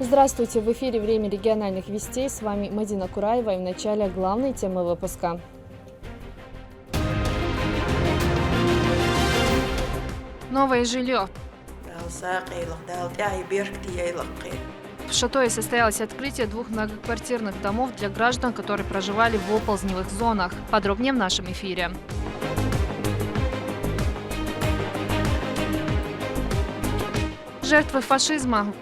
Здравствуйте! В эфире «Время региональных вестей». С вами Мадина Кураева и в начале главной темы выпуска. Новое жилье. В Шатое состоялось открытие 2 многоквартирных домов для граждан, которые проживали в оползневых зонах. Подробнее в нашем эфире. Жертвы фашизма.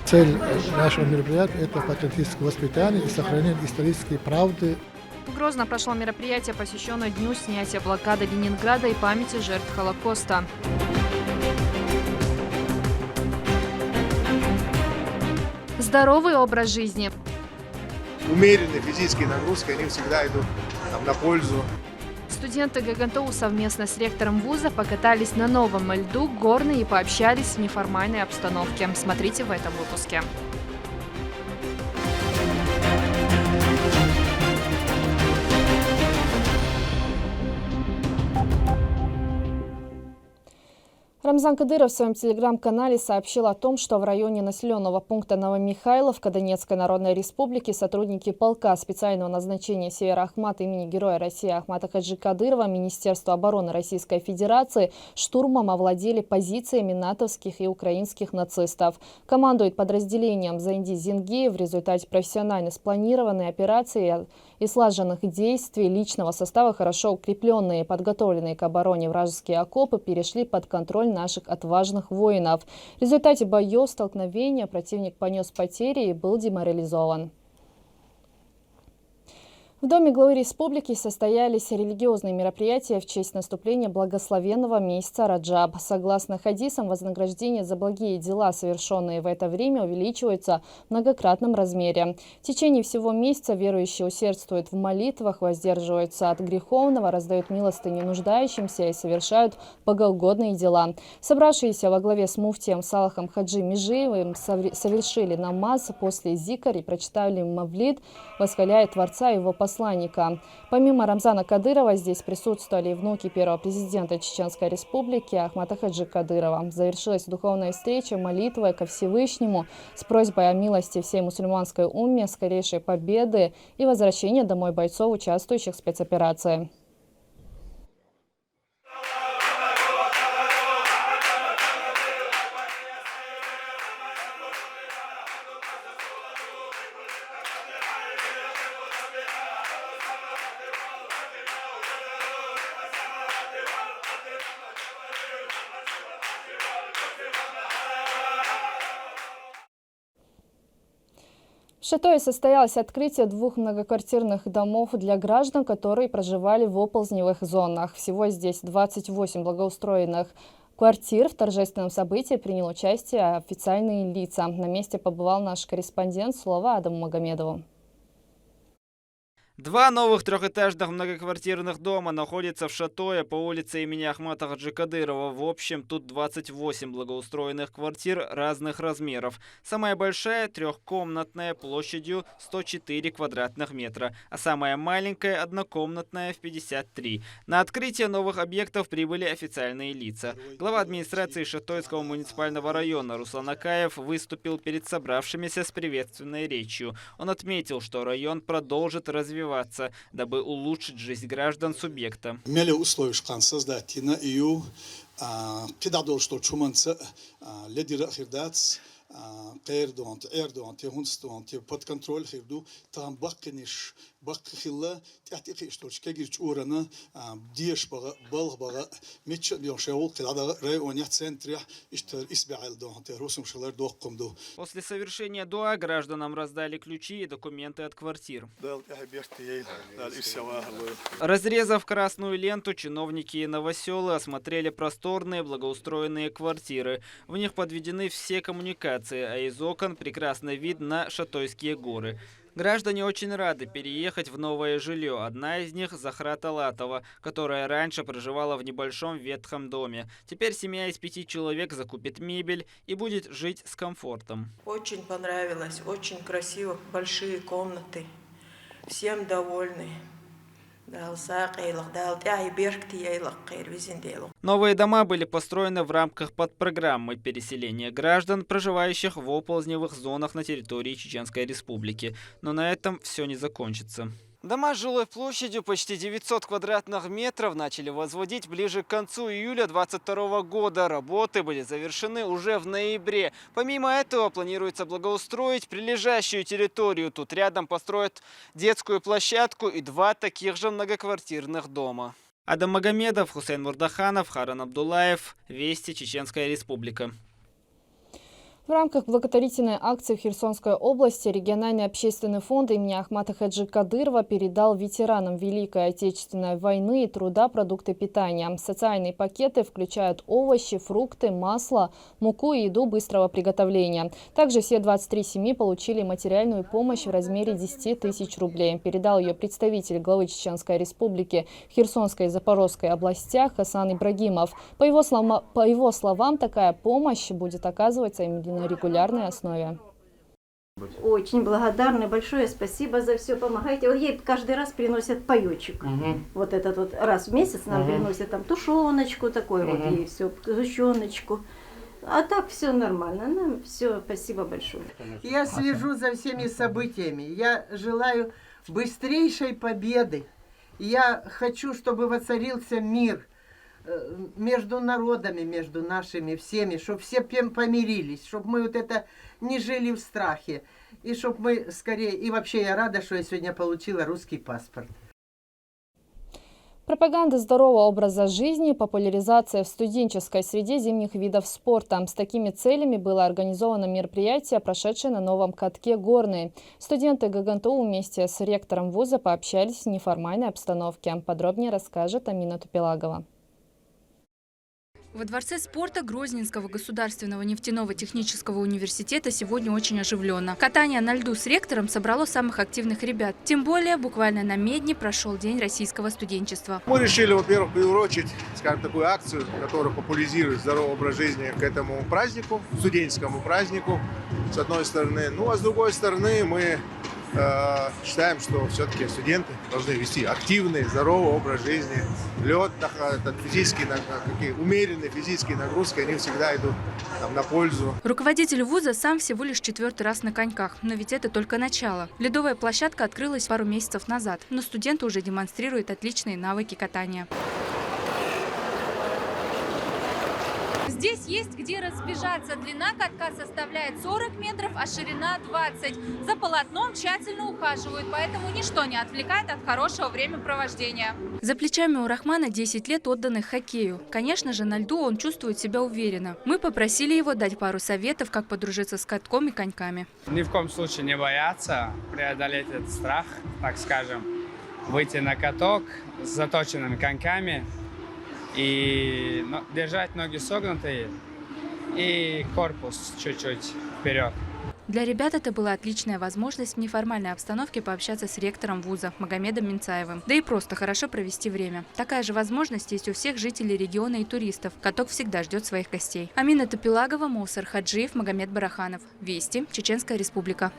Цель нашего мероприятия – это патриотическое воспитание и сохранение исторической правды. В Грозном прошло мероприятие, посвященное Дню снятия блокады Ленинграда и памяти жертв Холокоста. Здоровый образ жизни. Умеренные физические нагрузки, они всегда идут на пользу. Студенты ГГНТУ совместно с ректором вуза покатались на новом льду горной и пообщались в неформальной обстановке. Смотрите в этом выпуске. Рамзан Кадыров в своем телеграм-канале сообщил о том, что в районе населенного пункта Новомихайловка Донецкой Народной Республики сотрудники полка специального назначения Север-Ахмат имени Героя России Ахмата Хаджи Кадырова Министерства обороны Российской Федерации штурмом овладели позициями натовских и украинских нацистов. Командует подразделением Заинди Зинги в результате профессионально спланированной операции и слаженных действий личного состава хорошо укрепленные и подготовленные к обороне вражеские окопы перешли под контроль наших отважных воинов. В результате боев столкновения противник понес потери и был деморализован. В Доме главы республики состоялись религиозные мероприятия в честь наступления благословенного месяца Раджаб. Согласно хадисам, вознаграждение за благие дела, совершенные в это время, увеличивается в многократном размере. В течение всего месяца верующие усердствуют в молитвах, воздерживаются от греховного, раздают милостыню нуждающимся и совершают богоугодные дела. Собравшиеся во главе с муфтием Салахом Хаджи Межиевым совершили намаз после зикр и прочитали мавлид, восхваляя Творца и его посланника. Помимо Рамзана Кадырова, здесь присутствовали и внуки первого президента Чеченской Республики Ахмата Хаджи Кадырова. Завершилась духовная встреча молитвой ко Всевышнему с просьбой о милости всей мусульманской умме, скорейшей победы и возвращения домой бойцов, участвующих в спецоперации. В Шатое состоялось открытие 2 многоквартирных домов для граждан, которые проживали в оползневых зонах. Всего здесь 28 благоустроенных квартир. В торжественном событии принял участие официальные лица. На месте побывал наш корреспондент. Слово Адаму Магомедову. 2 новых трехэтажных многоквартирных дома находятся в Шатое по улице имени Ахмата Хаджи Кадырова. В общем, тут 28 благоустроенных квартир разных размеров. Самая большая трехкомнатная площадью 104 квадратных метра, а самая маленькая однокомнатная в 53. На открытие новых объектов прибыли официальные лица. Глава администрации Шатойского муниципального района Руслан Акаев выступил перед собравшимися с приветственной речью. Он отметил, что район продолжит развиваться, дабы улучшить жизнь граждан субъекта. После совершения дуа гражданам раздали ключи и документы от квартир. Разрезав красную ленту, чиновники и новоселы осмотрели просторные благоустроенные квартиры. В них подведены все коммуникации, а из окон прекрасный вид на Шатойские горы. Граждане очень рады переехать в новое жилье. Одна из них – Захра Талатова, которая раньше проживала в небольшом ветхом доме. Теперь семья из 5 человек закупит мебель и будет жить с комфортом. Очень понравилось, очень красиво, большие комнаты. Всем довольны. Новые дома были построены в рамках подпрограммы переселения граждан, проживающих в оползневых зонах на территории Чеченской Республики. Но на этом все не закончится. Дома с жилой площадью почти 900 квадратных метров начали возводить ближе к концу июля 2022 года. Работы были завершены уже в ноябре. Помимо этого планируется благоустроить прилежащую территорию. Тут рядом построят детскую площадку и 2 таких же многоквартирных дома. Адам Магомедов, Хусейн Мурдаханов, Харан Абдулаев. Вести, Чеченская Республика. В рамках благотворительной акции в Херсонской области региональный общественный фонд имени Ахмата Хаджи Кадырова передал ветеранам Великой Отечественной войны и труда продукты питания. Социальные пакеты включают овощи, фрукты, масло, муку и еду быстрого приготовления. Также все 23 семьи получили материальную помощь в размере 10 тысяч рублей. Передал ее представитель главы Чеченской Республики в Херсонской и Запорожской областях Хасан Ибрагимов. По его словам, такая помощь будет оказываться именно на регулярной основе. Очень благодарны, большое спасибо за все, помогайте. Вот ей каждый раз приносят паёчек. Вот этот вот раз в месяц нам приносят там тушеночку, такой вот ей все, сгущеночку. А так все нормально, нам все, спасибо большое. Я слежу за всеми событиями, я желаю быстрейшей победы. Я хочу, чтобы воцарился мир между народами, между нашими всеми, чтобы все помирились, чтобы мы вот это не жили в страхе, и чтобы мы скорее... И вообще я рада, что я сегодня получила русский паспорт. Пропаганда здорового образа жизни, популяризация в студенческой среде зимних видов спорта. С такими целями было организовано мероприятие, прошедшее на новом катке «Горный». Студенты ГГНТУ вместе с ректором вуза пообщались в неформальной обстановке. Подробнее расскажет Амина Тупелагова. Во Дворце спорта Грозненского государственного нефтяного технического университета сегодня очень оживленно. Катание на льду с ректором собрало самых активных ребят. Тем более, буквально на Медне прошел День российского студенчества. Мы решили, во-первых, приурочить, скажем, такую акцию, которая популяризирует здоровый образ жизни к этому празднику, студенческому празднику, с одной стороны. Ну, а с другой стороны, мы считаем, что все-таки студенты должны вести активный, здоровый образ жизни. Лед, умеренные физические нагрузки, они всегда идут на пользу. Руководитель вуза сам всего лишь 4-й раз на коньках, но ведь это только начало. Ледовая площадка открылась пару месяцев назад, но студенты уже демонстрируют отличные навыки катания. Здесь есть где разбежаться. Длина катка составляет 40 метров, а ширина 20. За полотном тщательно ухаживают, поэтому ничто не отвлекает от хорошего времяпровождения. За плечами у Рахмана 10 лет, отданных хоккею. Конечно же, на льду он чувствует себя уверенно. Мы попросили его дать пару советов, как подружиться с катком и коньками. Ни в коем случае не бояться, преодолеть этот страх, так скажем. Выйти на каток с заточенными коньками. И держать ноги согнутые и корпус чуть-чуть вперед. Для ребят это была отличная возможность в неформальной обстановке пообщаться с ректором вуза Магомедом Минцаевым. Да и просто хорошо провести время. Такая же возможность есть у всех жителей региона и туристов. Каток всегда ждет своих гостей. Амина Тупелагова, Мусар Хаджиев, Магомед Бараханов. Вести, Чеченская Республика.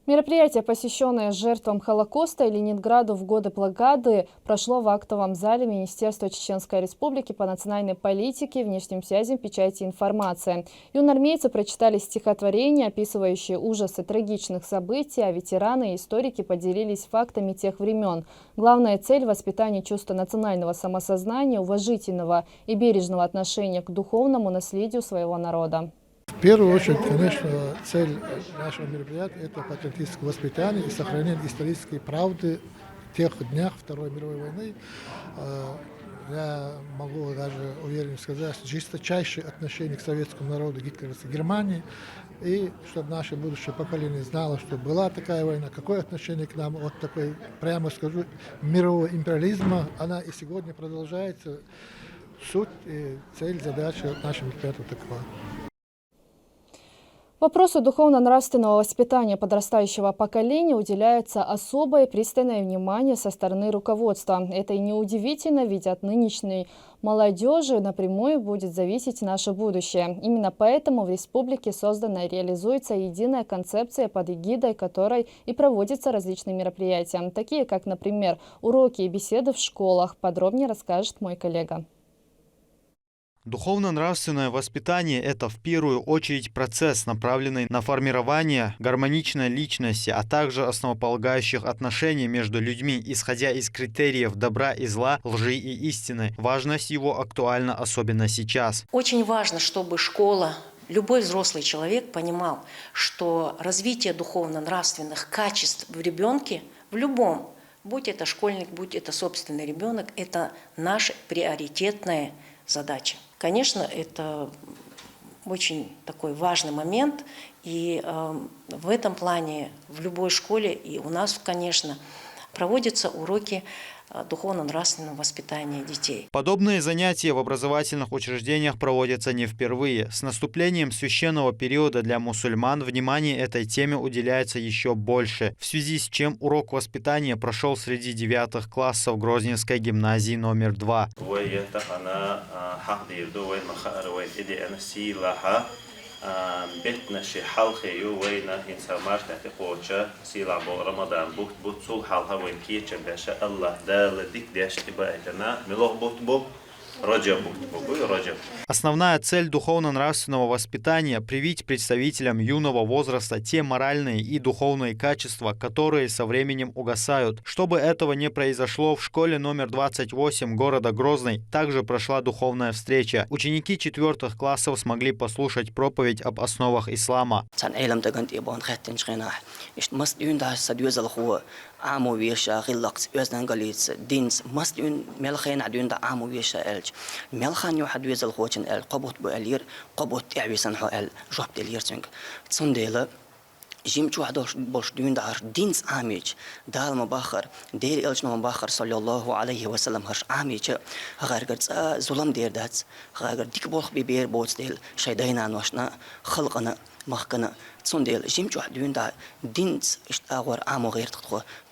Мероприятие, посвященное жертвам Холокоста и Ленинграду в годы блокады, прошло в актовом зале Министерства Чеченской Республики по национальной политике, внешним связям, печати и информации. Юнормейцы прочитали стихотворения, описывающие ужасы трагичных событий, а ветераны и историки поделились фактами тех времен. Главная цель – воспитание чувства национального самосознания, уважительного и бережного отношения к духовному наследию своего народа. В первую очередь, конечно, цель нашего мероприятия – это патриотическое воспитание и сохранение исторической правды в тех днях Второй мировой войны. Я могу даже уверенно сказать, что жесточайшее отношение к советскому народу гитлеровской Германии, и чтобы наше будущее поколение знало, что была такая война, какое отношение к нам, вот такой, прямо скажу, мирового империализма, она и сегодня продолжается. Суть и цель, задача нашего мероприятия такова. Вопросу духовно-нравственного воспитания подрастающего поколения уделяется особое пристальное внимание со стороны руководства. Это и неудивительно, ведь от нынешней молодежи напрямую будет зависеть наше будущее. Именно поэтому в республике создана и реализуется единая концепция, под эгидой которой и проводятся различные мероприятия, такие как, например, уроки и беседы в школах. Подробнее расскажет мой коллега. Духовно-нравственное воспитание – это в первую очередь процесс, направленный на формирование гармоничной личности, а также основополагающих отношений между людьми, исходя из критериев добра и зла, лжи и истины. Важность его актуальна особенно сейчас. Очень важно, чтобы школа, любой взрослый человек понимал, что развитие духовно-нравственных качеств в ребенке, в любом, будь это школьник, будь это собственный ребенок, это наша приоритетная задача. Конечно, это очень такой важный момент, и в этом плане в любой школе и у нас, конечно, проводятся уроки духовно-нравственного воспитания детей. Подобные занятия в образовательных учреждениях проводятся не впервые. С наступлением священного периода для мусульман внимание этой теме уделяется еще больше, в связи с чем урок воспитания прошел среди 9 классов Грозненской гимназии номер 2. بيتنا شي حلقة وينا هنسمار تحت قوتشا سيلع بو رمضان بوت سول حلقة وين كيتش باشا الله دا لديك داش تبا اتنا ملوه بوت Основная цель духовно-нравственного воспитания – привить представителям юного возраста те моральные и духовные качества, которые со временем угасают. Чтобы этого не произошло, в школе номер 28 города Грозный также прошла духовная встреча. Ученики 4 классов смогли послушать проповедь об основах ислама. Amo wiesha relax özden galits dins must un melkhain adun da amo wiesha elch melkhan yo had wiesel hochen el qabot bu elir qabot ta'wisan ho el job delir tsung tsundela jim chu adosh bosh dun da dins amich dal mabakhar der elch no mabakhar sallallahu alayhi wa sallam harsh amich gargar zulam der dats gargar dik bolh bi ber bots del shaydayna noshna khalqana مخكنا تصنديل جيمجو حدوين دينز اشتاغور عامو غير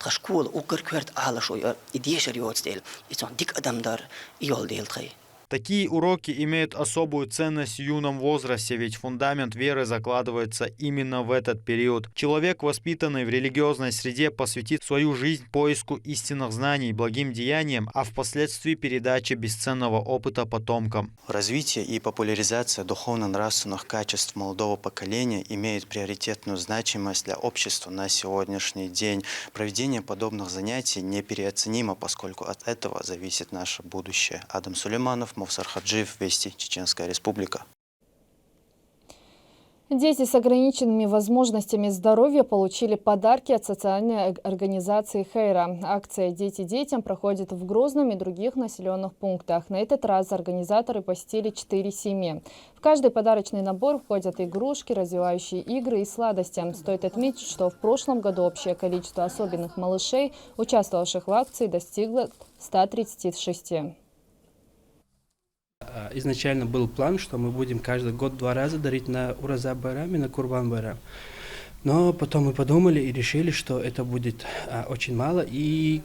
تخشكول وكر كورت على شوية يديش ريوت ديل يتون ديك أدم دار يول ديل تخي. Такие уроки имеют особую ценность в юном возрасте, ведь фундамент веры закладывается именно в этот период. Человек, воспитанный в религиозной среде, посвятит свою жизнь поиску истинных знаний, благим деяниям, а впоследствии передаче бесценного опыта потомкам. Развитие и популяризация духовно-нравственных качеств молодого поколения имеет приоритетную значимость для общества на сегодняшний день. Проведение подобных занятий непереоценимо, поскольку от этого зависит наше будущее. Адам Сулейманов, Мовсар Хаджиев, Вести, Чеченская Республика. Дети с ограниченными возможностями здоровья получили подарки от социальной организации «Хейра». Акция «Дети детям» проходит в Грозном и других населенных пунктах. На этот раз организаторы посетили 4 семьи. В каждый подарочный набор входят игрушки, развивающие игры и сладости. Стоит отметить, что в прошлом году общее количество особенных малышей, участвовавших в акции, достигло 136. Изначально был план, что мы будем каждый год 2 раза дарить на Ураза Байрам и на Курбан Байрам. Но потом мы подумали и решили, что это будет очень мало. И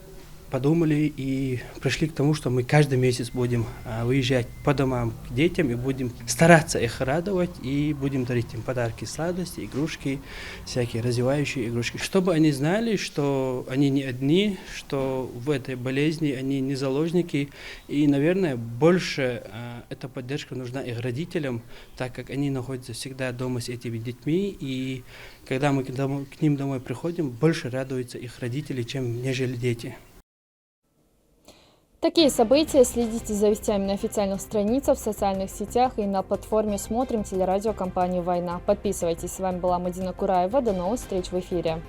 подумали и пришли к тому, что мы каждый месяц будем выезжать по домам к детям и будем стараться их радовать и будем дарить им подарки, сладости, игрушки, всякие развивающие игрушки, чтобы они знали, что они не одни, что в этой болезни они не заложники. И, наверное, больше эта поддержка нужна их родителям, так как они находятся всегда дома с этими детьми, и когда мы к ним домой приходим, больше радуются их родители, чем нежели дети. Такие события следите за вестями на официальных страницах, в социальных сетях и на платформе «Смотрим» телерадиокомпании «Война». Подписывайтесь. С вами была Мадина Кураева. До новых встреч в эфире.